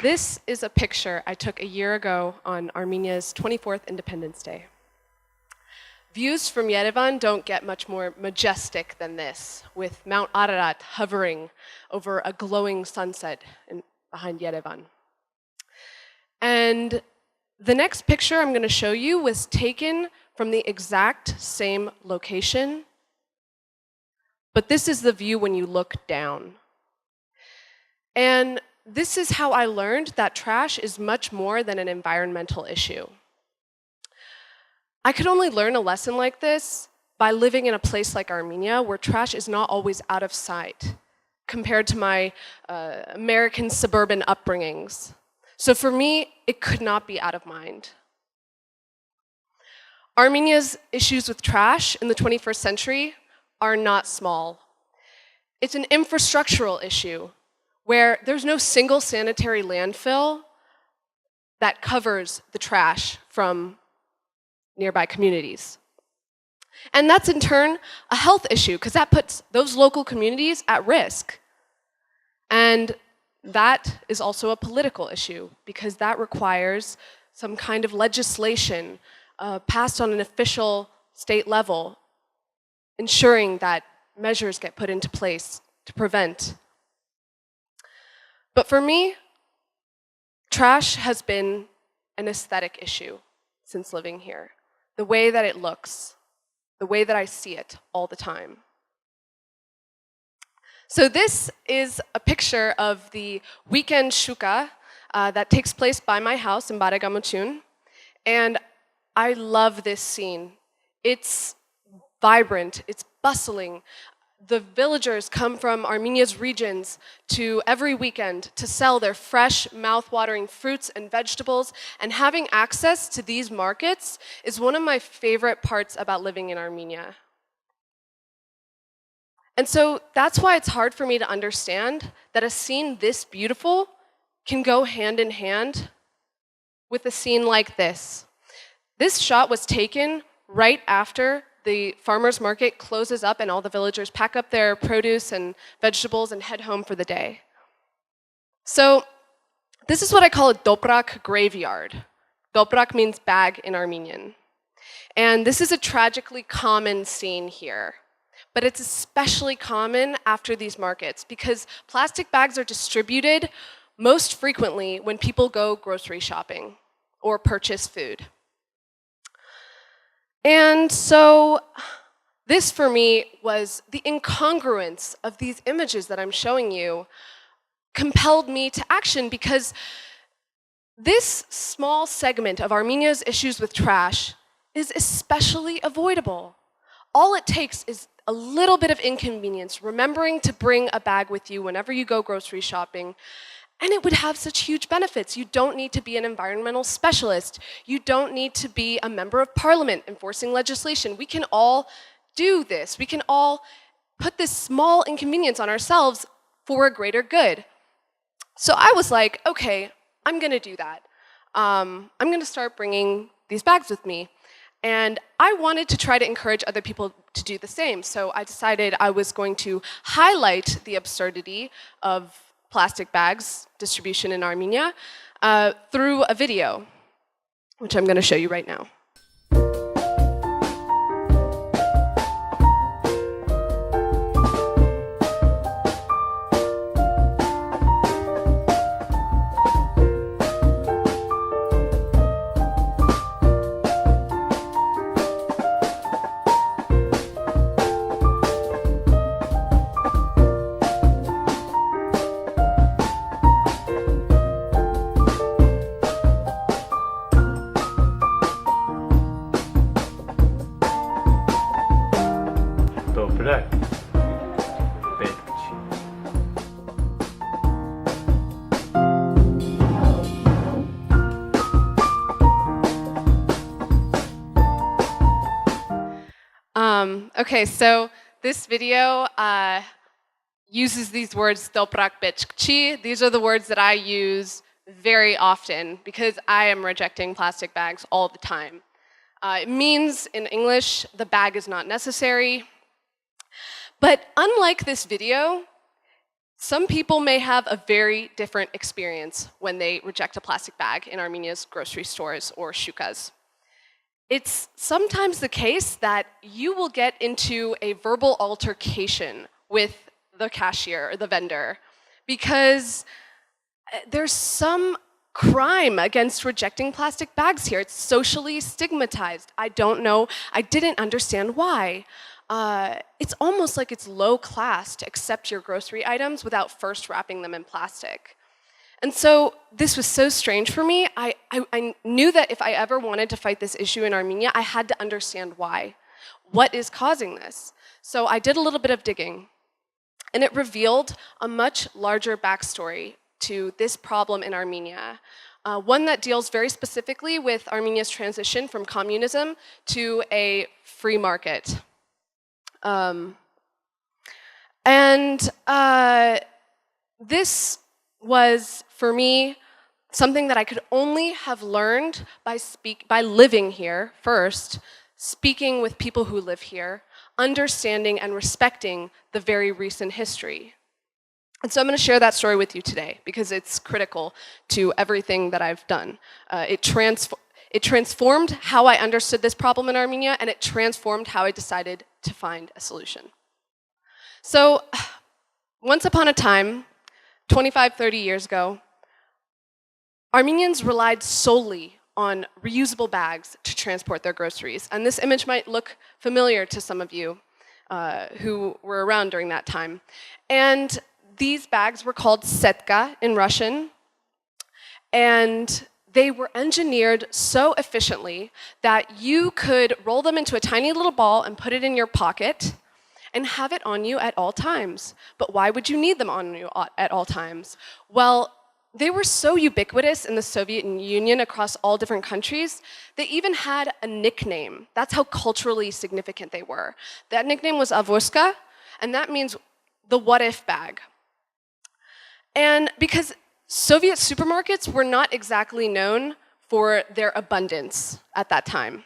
This is a picture I took a year ago on Armenia's 24th Independence Day. Views from Yerevan don't get much more majestic than this, with Mount Ararat hovering over a glowing sunset behind Yerevan. And the next picture I'm going to show you was taken from the exact same location, but this is the view when you look down. And this is how I learned that trash is much more than an environmental issue. I could only learn a lesson like this by living in a place like Armenia, where trash is not always out of sight, compared to my American suburban upbringings. So for me, it could not be out of mind. Armenia's issues with trash in the 21st century are not small. It's an infrastructural issue where there's no single sanitary landfill that covers the trash from nearby communities. And that's in turn a health issue, because that puts those local communities at risk. And that is also a political issue, because that requires some kind of legislation passed on an official state level, ensuring that measures get put into place to prevent. But for me, trash has been an aesthetic issue since living here. The way that it looks, the way that I see it all the time. So this is a picture of the weekend shuka that takes place by my house in Baregamuchun. And I love this scene. It's vibrant, it's bustling. The villagers come from Armenia's regions to every weekend to sell their fresh, mouth-watering fruits and vegetables, and having access to these markets is one of my favorite parts about living in Armenia. And so that's why it's hard for me to understand that a scene this beautiful can go hand in hand with a scene like this. This shot was taken right after the farmer's market closes up and all the villagers pack up their produce and vegetables and head home for the day. So this is what I call a Toprak graveyard. Toprak means bag in Armenian. And this is a tragically common scene here. But it's especially common after these markets, because plastic bags are distributed most frequently when people go grocery shopping or purchase food. And so this, for me, was the incongruence of these images that I'm showing you compelled me to action, because this small segment of Armenia's issues with trash is especially avoidable. All it takes is a little bit of inconvenience, remembering to bring a bag with you whenever you go grocery shopping, and it would have such huge benefits. You don't need to be an environmental specialist. You don't need to be a member of parliament enforcing legislation. We can all do this. We can all put this small inconvenience on ourselves for a greater good. So I was like, okay, I'm gonna do that. I'm gonna start bringing these bags with me. And I wanted to try to encourage other people to do the same. So I decided I was going to highlight the absurdity of plastic bags distribution in Armenia through a video, which I'm going to show you right now. Toprak Petq Chi. Okay, so this video uses these words Toprak Petq Chi. These are the words that I use very often because I am rejecting plastic bags all the time. It means in English, the bag is not necessary. But unlike this video, Some people may have a very different experience when they reject a plastic bag in Armenia's grocery stores or shukas. It's sometimes the case that you will get into a verbal altercation with the cashier or the vendor because there's some crime against rejecting plastic bags here. It's socially stigmatized. I don't know. I didn't understand why. It's almost like it's low class to accept your grocery items without first wrapping them in plastic. And so this was so strange for me. I knew that if I ever wanted to fight this issue in Armenia, I had to understand why. What is causing this? So I did a little bit of digging, and it revealed a much larger backstory to this problem in Armenia. One that deals very specifically with Armenia's transition from communism to a free market. This was, for me, something that I could only have learned by living here first, speaking with people who live here, understanding and respecting the very recent history. And so I'm going to share that story with you today because it's critical to everything that I've done. It transformed how I understood this problem in Armenia, and it transformed how I decided to find a solution. So, once upon a time, 25, 30 years ago, Armenians relied solely on reusable bags to transport their groceries. And this image might look familiar to some of you who were around during that time. And these bags were called setka in Russian, and they were engineered so efficiently that you could roll them into a tiny little ball and put it in your pocket and have it on you at all times. But why would you need them on you at all times? Well, they were so ubiquitous in the Soviet Union across all different countries, they even had a nickname. That's how culturally significant they were. That nickname was avoska, and that means the what-if bag. And because Soviet supermarkets were not exactly known for their abundance at that time.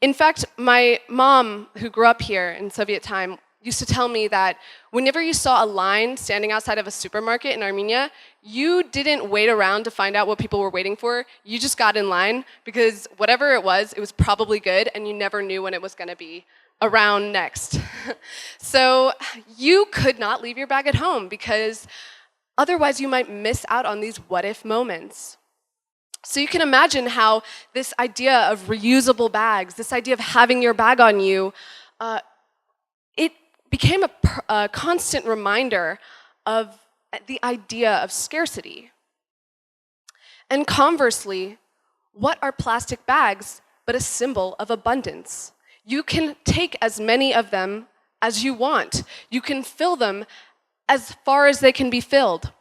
In fact, my mom, who grew up here in Soviet time, used to tell me that whenever you saw a line standing outside of a supermarket in Armenia, you didn't wait around to find out what people were waiting for. You just got in line because whatever it was probably good, and you never knew when it was going to be around next. So you could not leave your bag at home because otherwise you might miss out on these what-if moments. So you can imagine how this idea of reusable bags, this idea of having your bag on you, it became a constant reminder of the idea of scarcity. And conversely, what are plastic bags but a symbol of abundance? You can take as many of them as you want. You can fill them as far as they can be filled.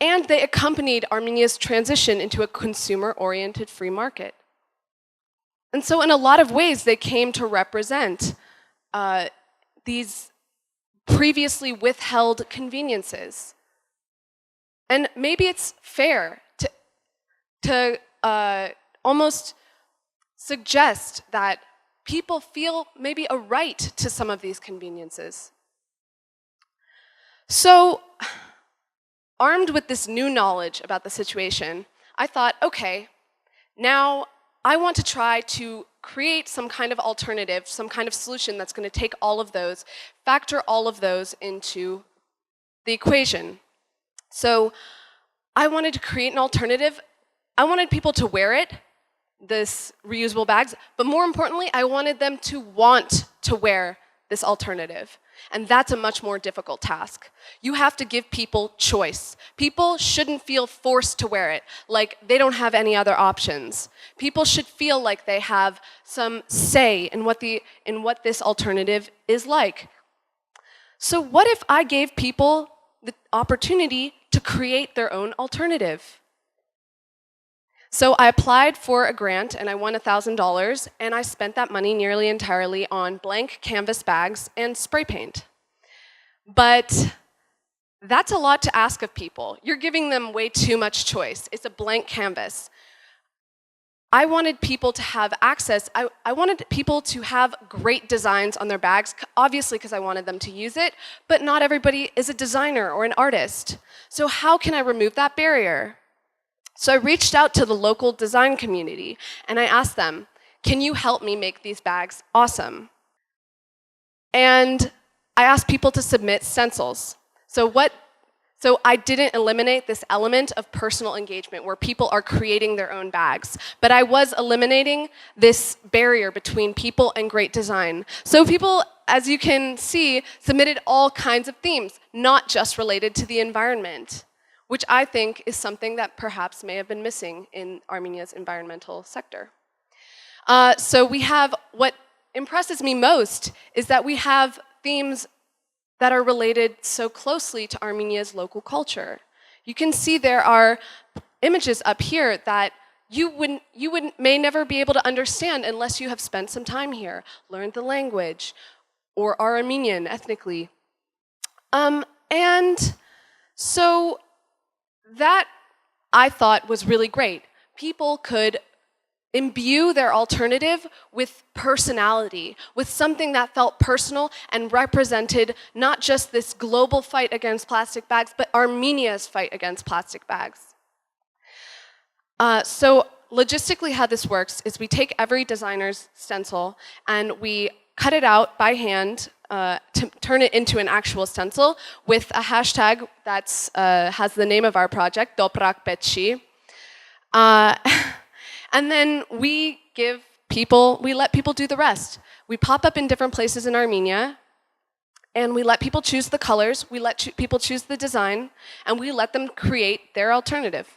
And they accompanied Armenia's transition into a consumer-oriented free market. And so in a lot of ways, they came to represent these previously withheld conveniences. And maybe it's fair to almost suggest that people feel maybe a right to some of these conveniences. So, armed with this new knowledge about the situation, I thought, okay, now I want to try to create some kind of alternative, some kind of solution that's going to take all of those, factor all of those into the equation. So I wanted to create an alternative. I wanted people to wear it, this reusable bags, but more importantly, I wanted them to want to wear this alternative. And that's a much more difficult task. You have to give people choice. People shouldn't feel forced to wear it, like they don't have any other options. People should feel like they have some say in what this alternative is like. So what if I gave people the opportunity to create their own alternative? So I applied for a grant and I won $1,000, and I spent that money nearly entirely on blank canvas bags and spray paint. But that's a lot to ask of people. You're giving them way too much choice. It's a blank canvas. I wanted people to have access. I wanted people to have great designs on their bags, obviously because I wanted them to use it, but not everybody is a designer or an artist. So how can I remove that barrier? So I reached out to the local design community and I asked them, can you help me make these bags awesome? And I asked people to submit stencils. So I didn't eliminate this element of personal engagement where people are creating their own bags, but I was eliminating this barrier between people and great design. So people, as you can see, submitted all kinds of themes, not just related to the environment, which I think is something that perhaps may have been missing in Armenia's environmental sector. So we have, what impresses me most is that we have themes that are related so closely to Armenia's local culture. You can see there are images up here that you may never be able to understand unless you have spent some time here, learned the language, or are Armenian ethnically. And so that, I thought, was really great. People could imbue their alternative with personality, with something that felt personal and represented not just this global fight against plastic bags, but Armenia's fight against plastic bags. So logistically how this works is we take every designer's stencil and we cut it out by hand to turn it into an actual stencil with a hashtag that has the name of our project, Toprak Petq Chi. And then we let people do the rest. We pop up in different places in Armenia, and we let people choose the colors, we let people choose the design, and we let them create their alternative.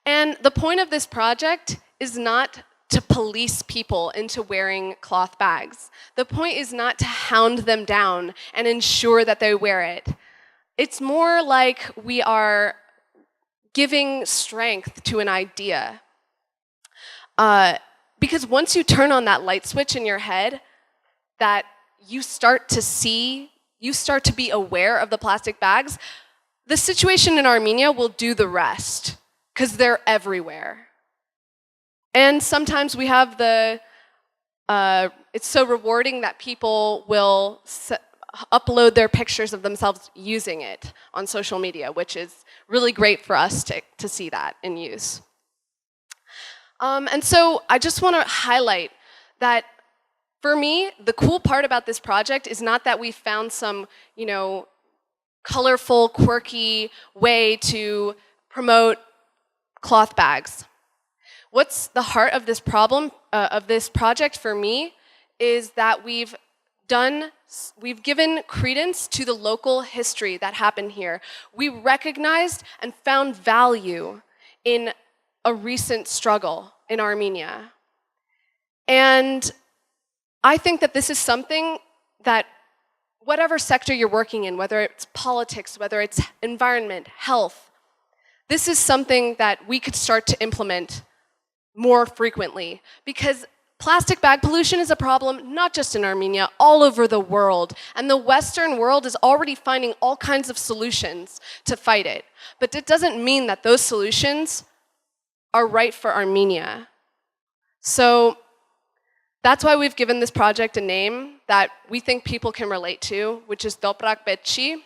And the point of this project is not to police people into wearing cloth bags. The point is not to hound them down and ensure that they wear it. It's more like we are giving strength to an idea. Because once you turn on that light switch in your head, that you start to be aware of the plastic bags, the situation in Armenia will do the rest, because they're everywhere. And sometimes we have it's so rewarding that people will upload their pictures of themselves using it on social media, which is really great for us to see that in use. And so I just want to highlight that for me, the cool part about this project is not that we found some, colorful, quirky way to promote cloth bags. What's the heart of this problem, of this project for me, is that we've given credence to the local history that happened here. We recognized and found value in a recent struggle in Armenia. And I think that this is something that whatever sector you're working in, whether it's politics, whether it's environment, health, this is something that we could start to implement more frequently, because plastic bag pollution is a problem not just in Armenia, all over the world. And the Western world is already finding all kinds of solutions to fight it. But it doesn't mean that those solutions are right for Armenia. So that's why we've given this project a name that we think people can relate to, which is Toprak Petq Chi.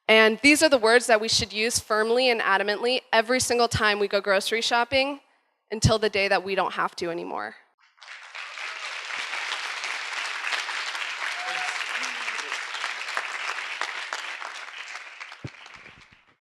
And these are the words that we should use firmly and adamantly every single time we go grocery shopping until the day that we don't have to anymore.